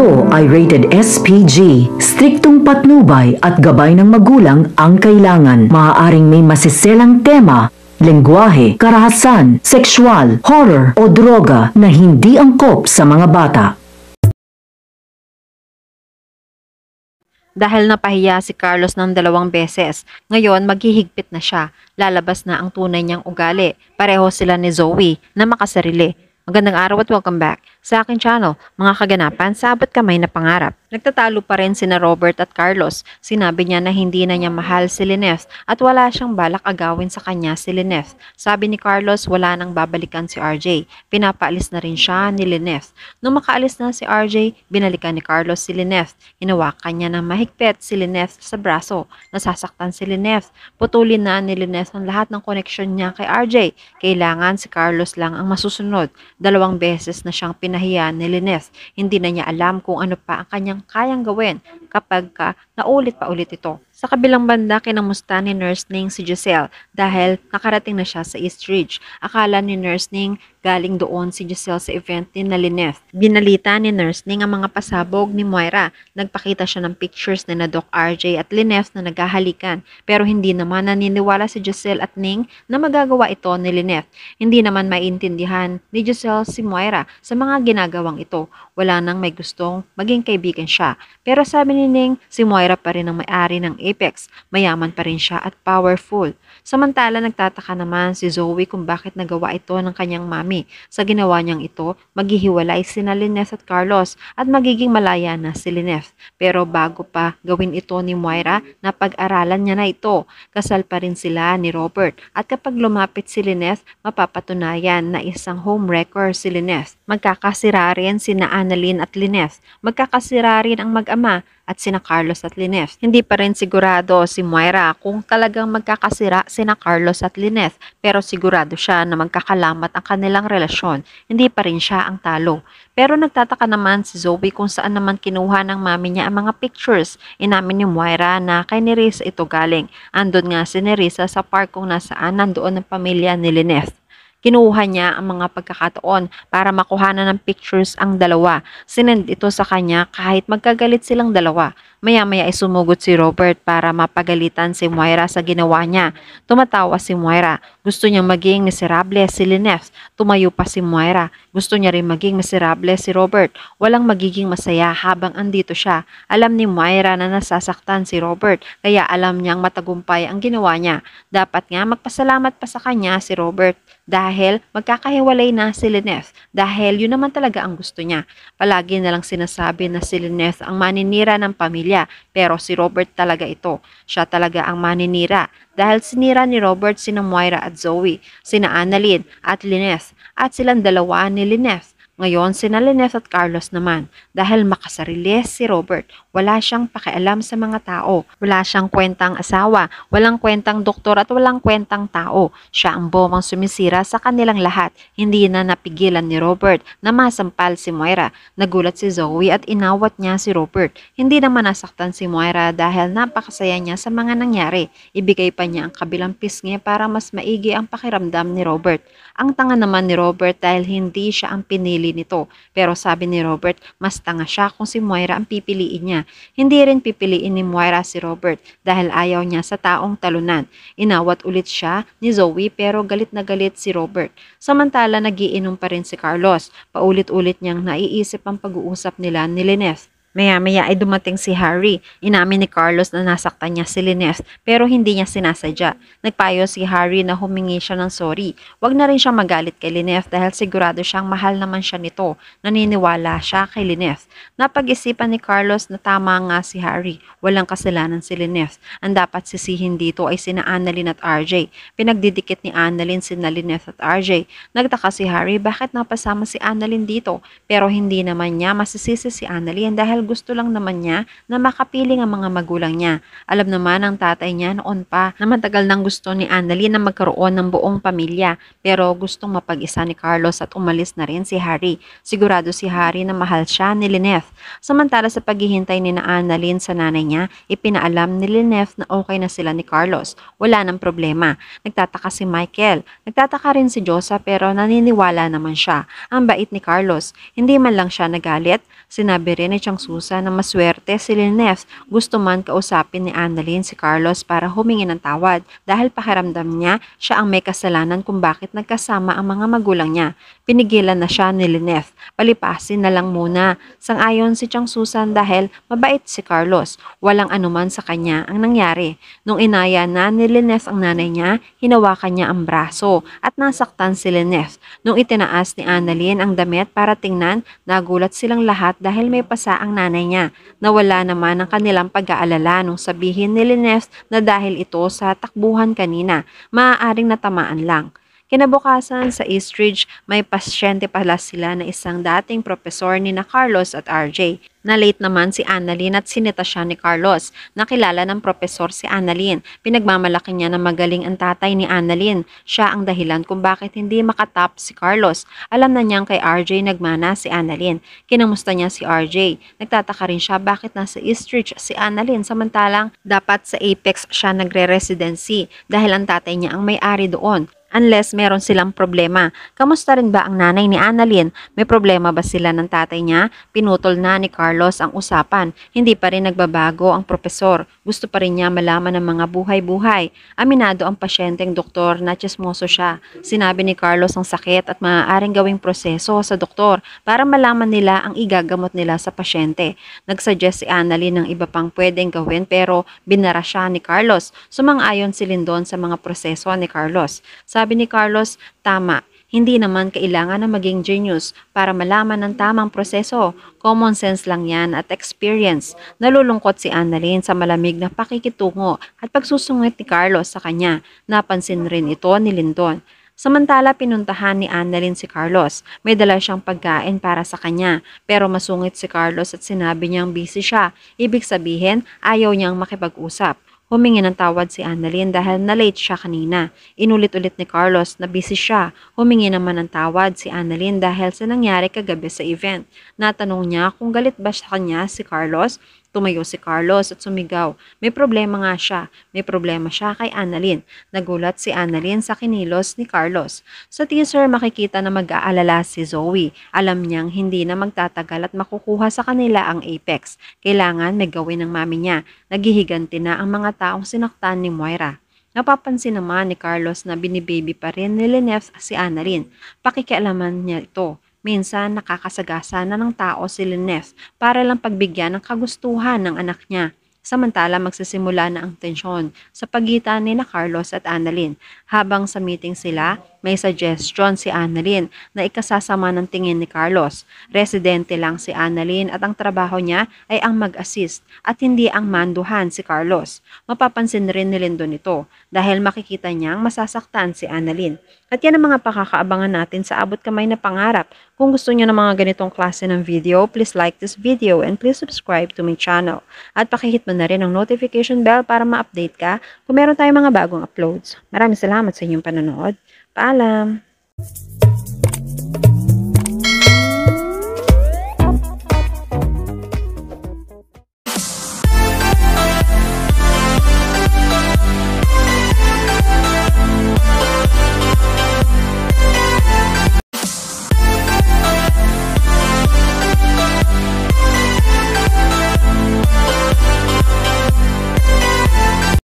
Ito ay rated SPG. Striktong patnubay at gabay ng magulang ang kailangan. Maaaring may masiselang tema, lengguwahe, karahasan, sexual, horror o droga na hindi angkop sa mga bata. Dahil napahiya si Carlos ng 2 beses, ngayon maghihigpit na siya. Lalabas na ang tunay niyang ugali. Pareho sila ni Zoe na makasarili. Magandang araw at welcome back sa aking channel, mga kaganapan sa abot kamay na pangarap. Nagtatalo pa rin sina Robert at Carlos. Sinabi niya na hindi na niya mahal si Lynette at wala siyang balak agawin sa kanya si Lynette. Sabi ni Carlos wala nang babalikan si RJ. Pinapaalis na rin siya ni Lynette. Nung makaalis na si RJ, binalikan ni Carlos si Lynette. Hinawakan niya ng mahigpit si Lynette sa braso. Nasasaktan si Lynette. Putulin na ni Lynette ang lahat ng koneksyon niya kay RJ. Kailangan si Carlos lang ang masusunod. 2 beses na siyang pinahiya ni Lynette. Hindi na niya alam kung ano pa ang kanyang kayang gawin kapag naulit pa ulit ito. Sa kabilang banda, kinamusta ni Nurse Ning si Giselle dahil nakarating na siya sa East Ridge. Akala ni Nurse Ning galing doon si Giselle sa event ni Lynette. Binalita ni Nurse Ning ang mga pasabog ni Moira. Nagpakita siya ng pictures ni na Doc RJ at Lynette na naghahalikan. Pero hindi naman naniniwala si Giselle at Ning na magagawa ito ni Lynette. Hindi naman maintindihan ni Giselle si Moira sa mga ginagawang ito. Wala nang may gustong maging kaibigan siya. Pero sabi ni Ning, si Moira pa rin ang may-ari ng Apex. Mayaman pa rin siya at powerful. Samantala, nagtataka naman si Zoe kung bakit nagawa ito ng kanyang mami. Sa ginawa niyang ito, maghihiwalay sina Lynette at Carlos at magiging malaya na si Lynette. Pero bago pa gawin ito ni Moira, napag-aralan niya na ito. Kasal pa rin sila ni Robert at kapag lumapit si Lynette, mapapatunayan na isang homewrecker si Lynette. Magkakasira rin sina Annalyn at Lynette. Magkakasira rin ang mag-ama at sina Carlos at Lynette. Hindi pa rin sigurado si Moira kung talagang magkakasira sina Carlos at Lynette, pero sigurado siya na magkakalamat ang kanilang relasyon. Hindi pa rin siya ang talo. Pero nagtataka naman si Zoe kung saan naman kinuha ng mami niya ang mga pictures. Inamin ni Moira na kay Nerissa ito galing. Andun nga si Nerissa sa park kung nasaan nandoon ang pamilya ni Lynette. Kinuha niya ang mga pagkakataon para makuhanan ng pictures ang dalawa. Sinend ito sa kanya kahit magkagalit silang dalawa. Maya-maya ay sumugot si Robert para mapagalitan si Moira sa ginawa niya. Tumatawa si Moira. Gusto niyang maging miserable si Lynette. Tumayo pa si Moira. Gusto niya rin maging miserable si Robert. Walang magiging masaya habang andito siya. Alam ni Moira na nasasaktan si Robert, kaya alam niyang matagumpay ang ginawa niya. Dapat nga magpasalamat pa sa kanya si Robert dahil magkakahiwalay na si Lynette. Dahil yun naman talaga ang gusto niya. Palagi na lang sinasabi na si Lynette ang maninira ng pamilya. Pero si Robert talaga ito. Siya talaga ang maninira. Dahil sinira ni Robert sina Moira at Zoe, sina Annalyn at Lynette, at silang dalawa ni Lynette. Ngayon, sina Lynette at Carlos naman. Dahil makasarili si Robert, wala siyang pakialam sa mga tao. Wala siyang kwentang asawa, walang kwentang doktor at walang kwentang tao. Siya ang bomang sumisira sa kanilang lahat. Hindi na napigilan ni Robert na masampal si Moira. Nagulat si Zoe at inawat niya si Robert. Hindi naman nasaktan si Moira dahil napakasaya niya sa mga nangyari. Ibigay pa niya ang kabilang pisngi para mas maigi ang pakiramdam ni Robert. Ang tanga naman ni Robert dahil hindi siya ang pinili nito. Pero sabi ni Robert, mas tanga siya kung si Moira ang pipiliin niya. Hindi rin pipiliin ni Moira si Robert dahil ayaw niya sa taong talunan. Inawat ulit siya ni Zoe pero galit na galit si Robert. Samantala, nagiinom pa rin si Carlos. Paulit-ulit niyang naiisip ang pag-uusap nila ni Lynette. Maya-maya ay dumating si Harry. Inamin ni Carlos na nasaktan niya si Lynette pero hindi niya sinasadya. Nagpayo si Harry na humingi siya ng sorry. Wag na rin siyang magalit kay Lynette dahil sigurado siyang mahal naman siya nito. Naniniwala siya kay Lynette. Napag-isipan ni Carlos na tama nga si Harry. Walang kasalanan si Lynette. Ang dapat sisihin dito ay sina Annalyn at RJ. Pinagdidikit ni Annalyn sina Lynette at RJ. Nagtaka si Harry bakit napasama si Annalyn dito pero hindi naman niya masisisi si Annalyn dahil dahil gusto lang naman niya na makapiling ang mga magulang niya. Alam naman ng tatay niya noon pa na matagal nang gusto ni Annalyn na magkaroon ng buong pamilya pero gustong mapag-isa ni Carlos at umalis na rin si Harry. Sigurado si Harry na mahal siya ni Lynette. Samantala sa paghihintay ni na Annalyn sa nanay niya, ipinaalam ni Lynette na okay na sila ni Carlos. Wala nang problema. Nagtataka si Michael. Nagtataka rin si Josa pero naniniwala naman siya. Ang bait ni Carlos. Hindi man lang siya nagalit. Sinabi rin ni Chang Susa na maswerte si Lynette. Gusto man kausapin ni Annalyn si Carlos para humingi ng tawad dahil pakiramdam niya siya ang may kasalanan kung bakit nagkasama ang mga magulang niya. Pinigilan na siya ni Lynette. Palipasin na lang muna. Sang-ayon si Chang Susan dahil mabait si Carlos. Walang anuman sa kanya ang nangyari. Nung inaya na ni Lynette ang nanay niya, hinawakan niya ang braso at nasaktan si Lynette. Nung itinaas ni Annalyn ang damit para tingnan, nagulat silang lahat dahil may pasa ang nanay niya. Nawala naman ang kanilang pag-aalala nung sabihin ni Lynette na dahil ito sa takbuhan kanina, maaaring natamaan lang. Kinabukasan sa Eastridge, may pasyente pala sila na isang dating propesor ni na Carlos at RJ. Na-late naman si Annalyn at sinita siya ni Carlos. Nakilala ng propesor si Annalyn. Pinagmamalaki niya na magaling ang tatay ni Annalyn. Siya ang dahilan kung bakit hindi makatap si Carlos. Alam na niyang kay RJ nagmana si Annalyn. Kinamusta niya si RJ. Nagtataka rin siya bakit nasa Eastridge si Annalyn samantalang dapat sa Apex siya nagre-residency dahil ang tatay niya ang may-ari doon. Unless meron silang problema. Kamusta rin ba ang nanay ni Annalyn? May problema ba sila ng tatay niya? Pinutol na ni Carlos ang usapan. Hindi pa rin nagbabago ang propesor. Gusto pa rin niya malaman ng mga buhay-buhay. Aminado ang pasyenteng doktor na tsismoso siya. Sinabi ni Carlos ang sakit at maaaring gawing proseso sa doktor para malaman nila ang igagamot nila sa pasyente. Nagsuggest si Annalyn ng iba pang pwedeng gawin pero binara siya ni Carlos. Sumang-ayon si Lindon sa mga proseso ni Carlos. Sabi ni Carlos, tama. Hindi naman kailangan na maging genius para malaman ng tamang proseso. Common sense lang yan at experience. Nalulungkot si Annalyn sa malamig na pakikitungo at pagsusungit ni Carlos sa kanya. Napansin rin ito ni Lindon. Samantala, pinuntahan ni Annalyn si Carlos. May dala siyang pagkain para sa kanya. Pero masungit si Carlos at sinabi niyang busy siya. Ibig sabihin, ayaw niyang makipag-usap. Humingi ng tawad si Annalyn dahil na-late siya kanina. Inulit-ulit ni Carlos na busy siya. Humingi naman ng tawad si Annalyn dahil sa nangyari kagabi sa event. Natanong niya kung galit ba sa kanya si Carlos. Tumayo si Carlos at sumigaw. May problema nga siya. May problema siya kay Annalyn. Nagulat si Annalyn sa kinilos ni Carlos. Sa teaser makikita na mag-aalala si Zoe. Alam niyang hindi na magtatagal at makukuha sa kanila ang Apex. Kailangan may gawin ng mami niya. Naghihiganti na ang mga taong sinaktan ni Moira. Napapansin naman ni Carlos na binibaby pa rin ni Lynette si Annalyn. Pakikialaman niya ito. Minsan nakakasagasa na ng tao si Lynette para lang pagbigyan ng kagustuhan ng anak niya. Samantala magsisimula na ang tensyon sa pagitan ni na Carlos at Annalyn. Habang sa meeting sila, may suggestion si Annalyn na ikasasama ng tingin ni Carlos. Residente lang si Annalyn at ang trabaho niya ay ang mag-assist at hindi ang manduhan si Carlos. Mapapansin rin ni Lindon ito dahil makikita niyang masasaktan si Annalyn. At yan ang mga pakakaabangan natin sa abot kamay na pangarap. Kung gusto niyo ng mga ganitong klase ng video, please like this video and please subscribe to my channel. At pakihit mo na rin ang notification bell para ma-update ka kung meron tayong mga bagong uploads. Maraming salamat sa inyong panonood. Paalam!